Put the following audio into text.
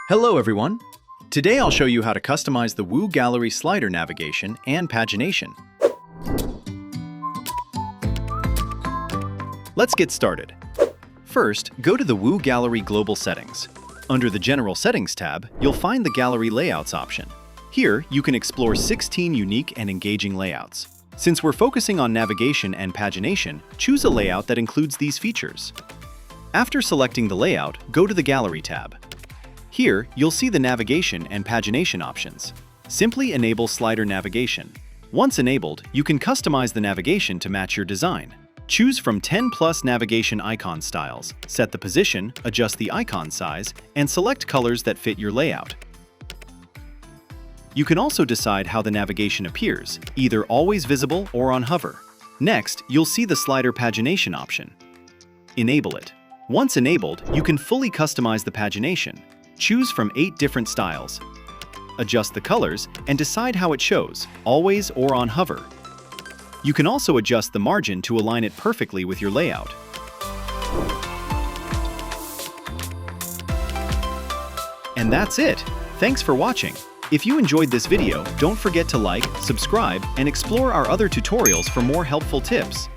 Hello everyone! Today I'll show you how to customize the Woo Gallery slider navigation and pagination. Let's get started. First, go to the Woo Gallery Global Settings. Under the General Settings tab, you'll find the Gallery Layouts option. Here, you can explore 16 unique and engaging layouts. Since we're focusing on navigation and pagination, choose a layout that includes these features. After selecting the layout, go to the Gallery tab. Here, you'll see the navigation and pagination options. Simply enable slider navigation. Once enabled, you can customize the navigation to match your design. Choose from 10+ navigation icon styles, set the position, adjust the icon size, and select colors that fit your layout. You can also decide how the navigation appears, either always visible or on hover. Next, you'll see the slider pagination option. Enable it. Once enabled, you can fully customize the pagination. Choose from 8 different styles. Adjust the colors and decide how it shows, always or on hover. You can also adjust the margin to align it perfectly with your layout. And that's it! Thanks for watching! If you enjoyed this video, don't forget to like, subscribe, and explore our other tutorials for more helpful tips.